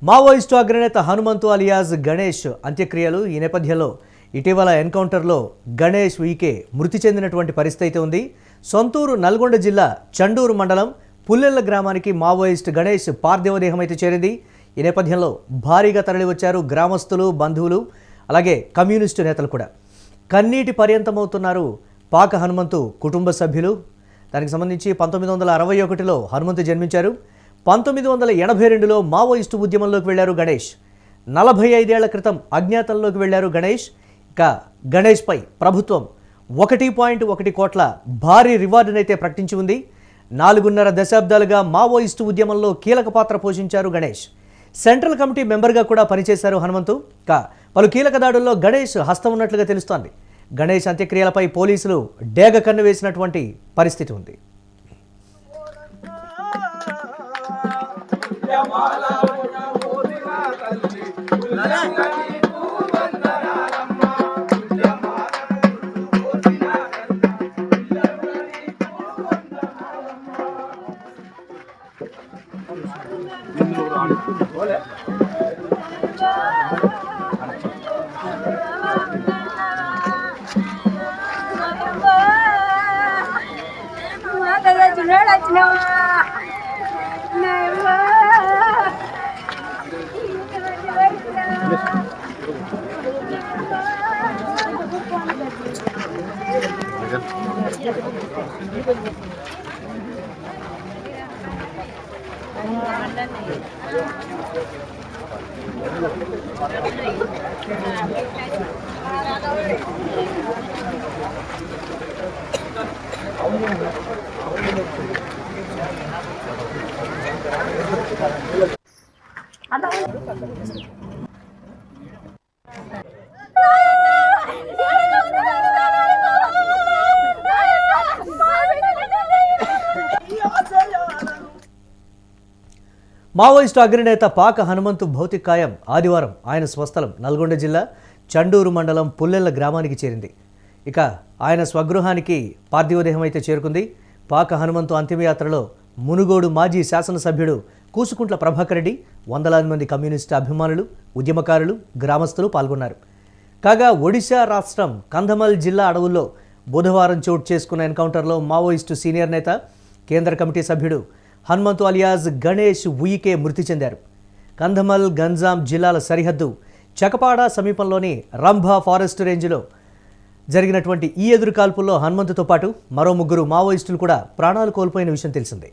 Maoist అగ్రనేత Hanumanthu alias Ganesh అంత్యక్రియలు ఈ నేపథ్యంలో ఇటీవల ఎన్కౌంటర్లో గణేష్ వీకే మృతి చెందినటువంటి పరిస్థితి ఉంది. సొంతూరు నల్గొండ జిల్లా చండూరు మండలం పుల్లెల్ల గ్రామానికి మావోయిస్ట్ గణేష్ పార్థివదేహం అయితే చేరింది. ఈ నేపథ్యంలో భారీగా తరలివచ్చారు గ్రామస్తులు, బంధువులు, అలాగే కమ్యూనిస్టు నేతలు కూడా. కన్నీటి పర్యంతమవుతున్నారు పాక హనుమంతు కుటుంబ సభ్యులు. దానికి సంబంధించి 1961లో హనుమంతు జన్మించారు. 1982లో మావోయిస్టు ఉద్యమంలోకి వెళ్లారు గణేష్. 45 ఏళ్ల క్రితం అజ్ఞాతంలోకి వెళ్లారు గణేష్. ఇక గణేష్పై ప్రభుత్వం 1.1 కోట్ల భారీ రివార్డునైతే ప్రకటించి ఉంది. 4.5 దశాబ్దాలుగా మావోయిస్టు ఉద్యమంలో కీలక పాత్ర పోషించారు గణేష్. సెంట్రల్ కమిటీ మెంబర్గా కూడా పనిచేశారు హనుమంతు. ఇక పలు కీలక దాడుల్లో గణేష్ హస్తం ఉన్నట్లుగా తెలుస్తోంది. గణేష్ అంత్యక్రియలపై పోలీసులు డేగ కన్ను వేసినటువంటి పరిస్థితి ఉంది. మావోయిస్టు అగ్రనేత పాక హనుమంతు భౌతికాయం ఆదివారం ఆయన స్వస్థలం నల్గొండ జిల్లా చండూరు మండలం పుల్లెల్ల గ్రామానికి చేరింది. ఇక ఆయన స్వగృహానికి పార్థివదేహం అయితే చేరుకుంది. పాక హనుమంతు అంతిమయాత్రలో మునుగోడు మాజీ శాసనసభ్యుడు కూసుకుంట్ల ప్రభాకర్ రెడ్డి, వందలాది మంది కమ్యూనిస్టు అభిమానులు, ఉద్యమకారులు, గ్రామస్తులు పాల్గొన్నారు. కాగా ఒడిశా రాష్ట్రం కంధమల్ జిల్లా అడవుల్లో బుధవారం చోటు చేసుకున్న ఎన్కౌంటర్లో మావోయిస్టు సీనియర్ నేత, కేంద్ర కమిటీ సభ్యుడు హనుమంతు అలియాస్ గణేష్ ఉయికే మృతి చెందారు. కంధమల్, గంజాం జిల్లాల సరిహద్దు చకపాడ సమీపంలోని రంభా ఫారెస్ట్ రేంజ్లో జరిగినటువంటి ఈ ఎదురుకాల్పుల్లో హనుమంతుతో పాటు మరో 3 మావోయిస్టులు కూడా ప్రాణాలు కోల్పోయిన విషయం తెలిసిందే.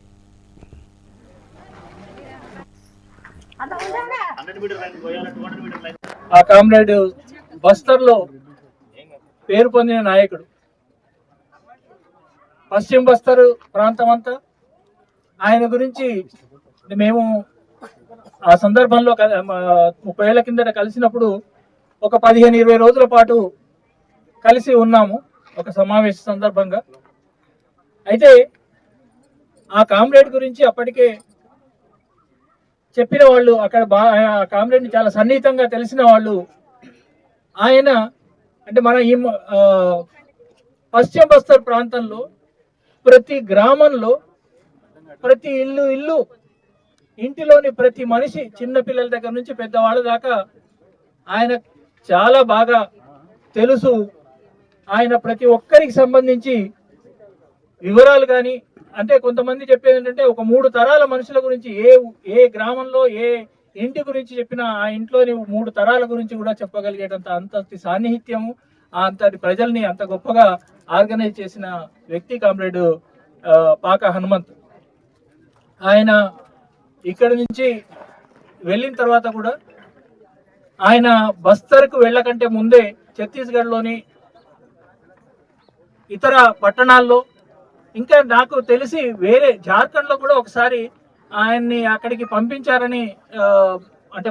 ఆ కామ్రేడ్ బస్తర్లో పేరు పొందిన నాయకుడు. పశ్చిమ బస్తర్ ప్రాంతం అంతా ఆయన గురించి మేము ఆ సందర్భంలో 30 ఏళ్ల కిందట కలిసినప్పుడు ఒక 15-20 రోజుల పాటు కలిసి ఉన్నాము ఒక సమావేశ సందర్భంగా. అయితే ఆ కామ్రేడ్ గురించి అప్పటికే చెప్పిన వాళ్ళు, అక్కడ ఆ కామ్రేడ్ని చాలా సన్నిహితంగా తెలిసిన వాళ్ళు, ఆయన అంటే మన ఈ పశ్చిమ బస్తర్ ప్రాంతంలో ప్రతి గ్రామంలో ప్రతి ఇల్లు ఇంటిలోని ప్రతి మనిషి, చిన్న పిల్లల దగ్గర నుంచి పెద్దవాళ్ళ దాకా ఆయన చాలా బాగా తెలుసు. ఆయన ప్రతి ఒక్కరికి సంబంధించి వివరాలు కానీ, అంటే కొంతమంది చెప్పేది ఏంటంటే ఒక 3 తరాల మనుషుల గురించి, ఏ గ్రామంలో ఏ ఇంటి గురించి చెప్పినా ఆ ఇంట్లోని 3 తరాల గురించి కూడా చెప్పగలిగేటంత అంతటి సాన్నిహిత్యము, అంతటి ప్రజల్ని అంత గొప్పగా ఆర్గనైజ్ చేసిన వ్యక్తి కామ్రేడ్ పాక హనుమంత్. ఆయన ఇక్కడి నుంచి వెళ్ళిన తర్వాత కూడా ఆయన బస్తర్కు వెళ్ళకంటే ముందే ఛత్తీస్గఢ్లోని ఇతర పట్టణాల్లో, ఇంకా నాకు తెలిసి వేరే జార్ఖండ్లో కూడా ఒకసారి ఆయన్ని అక్కడికి పంపించారని, అంటే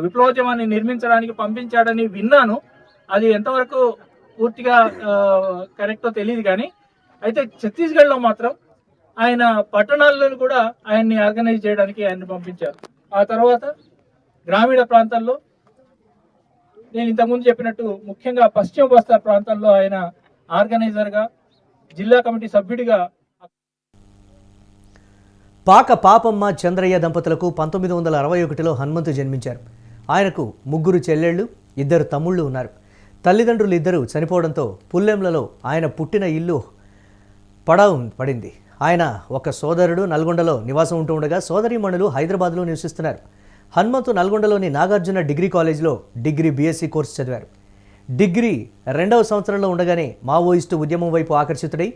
విప్లవోద్యమాన్ని నిర్మించడానికి పంపించాడని విన్నాను. అది ఎంతవరకు పూర్తిగా కరెక్టో తెలియదు కానీ, అయితే ఛత్తీస్గఢ్లో మాత్రం ఆయన పట్టణాల్లో కూడా ఆయన్ని ఆర్గనైజ్ చేయడానికి ఆయన్ని పంపించారు. ఆ తర్వాత గ్రామీణ ప్రాంతాల్లో నేను ఇంతకుముందు చెప్పినట్టు ముఖ్యంగా పశ్చిమ బస్తర్ ప్రాంతాల్లో ఆయన ఆర్గనైజర్గా, జిల్లా కమిటీ సభ్యుడిగా పాక పాపమ్మ చంద్రయ్య దంపతులకు 1961లో హనుమంతు జన్మించారు. ఆయనకు 3 చెల్లెళ్ళు, 2 తమ్ముళ్ళు ఉన్నారు. తల్లిదండ్రులు ఇద్దరు చనిపోవడంతో పుల్లెంలలో ఆయన పుట్టిన ఇల్లు పడింది. ఆయన ఒక సోదరుడు నల్గొండలో నివాసం ఉంటూ ఉండగా సోదరీమణులు హైదరాబాద్లో నివసిస్తున్నారు. హనుమంతు నల్గొండలోని నాగార్జున డిగ్రీ కాలేజ్లో డిగ్రీ బీఎస్సీ కోర్సు చదివారు. డిగ్రీ 2వ సంవత్సరంలో ఉండగానే మావోయిస్టు ఉద్యమం వైపు ఆకర్షితుడై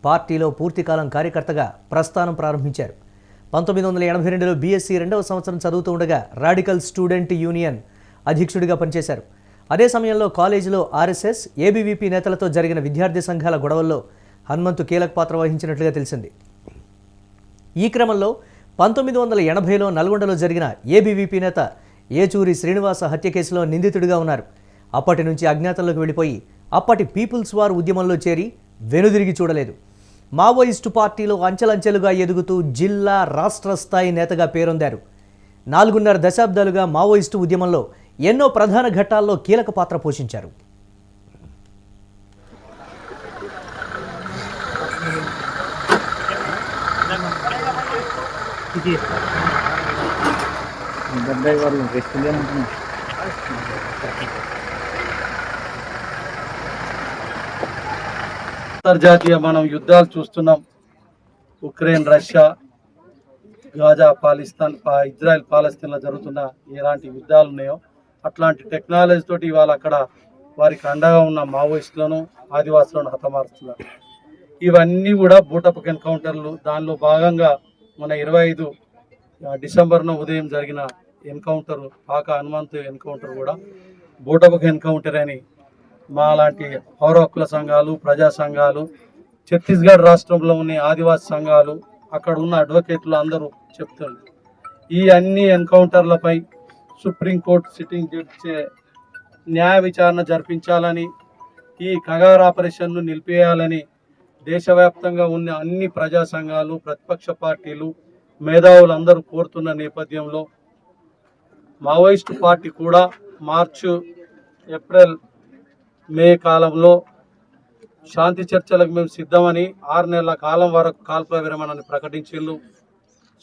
పార్టీలో పూర్తికాలం కార్యకర్తగా ప్రస్థానం ప్రారంభించారు. 1982లో బీఎస్సీ 2వ సంవత్సరం చదువుతూ ఉండగా రాడికల్ స్టూడెంట్ యూనియన్ అధ్యక్షుడిగా పనిచేశారు. అదే సమయంలో కాలేజీలో ఆర్ఎస్ఎస్, ఏబీవీపీ నేతలతో జరిగిన విద్యార్థి సంఘాల గొడవల్లో హనుమంతు కీలక పాత్ర వహించినట్లుగా తెలిసింది. ఈ క్రమంలో 1980లో నల్గొండలో జరిగిన ఏబీవీపీ నేత ఏచూరి శ్రీనివాస హత్య కేసులో నిందితుడిగా ఉన్నారు. అప్పటి నుంచి అజ్ఞాతంలోకి వెళ్ళిపోయి అప్పటి పీపుల్స్ వార్ ఉద్యమంలో చేరి వెనుదిరిగి చూడలేదు. మావోయిస్టు పార్టీలో అంచెలంచెలుగా ఎదుగుతూ జిల్లా, రాష్ట్ర స్థాయి నేతగా పేరొందారు. 4.5 దశాబ్దాలుగా మావోయిస్టు ఉద్యమంలో ఎన్నో ప్రధాన ఘట్టాల్లో కీలక పాత్ర పోషించారు. అంతర్జాతీయ మనం యుద్ధాలు చూస్తున్నాం. ఉక్రెయిన్, రష్యా, గాజా, పాలిస్తాన్, ఇజ్రాయెల్, పాలస్తీన్లో జరుగుతున్న ఎలాంటి యుద్ధాలు ఉన్నాయో అట్లాంటి టెక్నాలజీ తోటి ఇవాళ అక్కడ వారికి అండగా ఉన్న మావోయిస్టులను, ఆదివాసులను హతమారుస్తున్నారు. ఇవన్నీ కూడా బూటపక్ ఎన్కౌంటర్లు. దానిలో భాగంగా మన 25 డిసెంబర్న ఉదయం జరిగిన ఎన్కౌంటర్, పాక హనుమంతు ఎన్కౌంటర్ కూడా బూటపక్ ఎన్కౌంటర్ అని మా లాంటి పౌర హక్కుల సంఘాలు, ప్రజా సంఘాలు, ఛత్తీస్గఢ్ రాష్ట్రంలో ఉన్న ఆదివాసీ సంఘాలు, అక్కడ ఉన్న అడ్వకేట్లు అందరూ చెప్తున్నారు. ఈ అన్ని ఎన్కౌంటర్లపై సుప్రీంకోర్టు సిట్టింగ్ జడ్జి న్యాయ విచారణ జరిపించాలని, ఈ కగార్ ఆపరేషన్ను నిలిపేయాలని దేశవ్యాప్తంగా ఉన్న అన్ని ప్రజా సంఘాలు, ప్రతిపక్ష పార్టీలు, మేధావులు అందరూ కోరుతున్న నేపథ్యంలో మావోయిస్టు పార్టీ కూడా మార్చి, ఏప్రిల్, మే కాలంలో శాంతి చర్చలకు మేము సిద్ధమని 6 నెలల కాలం వరకు కాల్పుల విరమణని ప్రకటించిండ్రు.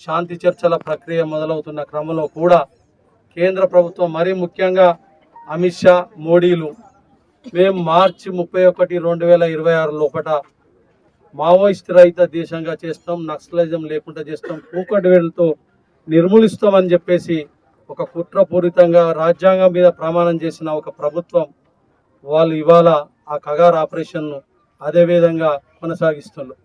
శాంతి చర్చల ప్రక్రియ మొదలవుతున్న క్రమంలో కూడా కేంద్ర ప్రభుత్వం, మరీ ముఖ్యంగా అమిత్ షా, మోడీలు మేము మార్చి 31, 2026 లోపల మావోయిస్ట్ రహిత దేశంగా చేస్తాం, నక్సలిజం లేకుండా చేస్తాం, కూకటివేళ్లతో నిర్మూలిస్తామని చెప్పేసి ఒక కుట్రపూరితంగా రాజ్యాంగం మీద ప్రమాణం చేసిన ఒక ప్రభుత్వం వాళ్ళు ఇవాళ ఆ కగార్ ఆపరేషన్ను అదే విధంగా కొనసాగిస్తున్నారు.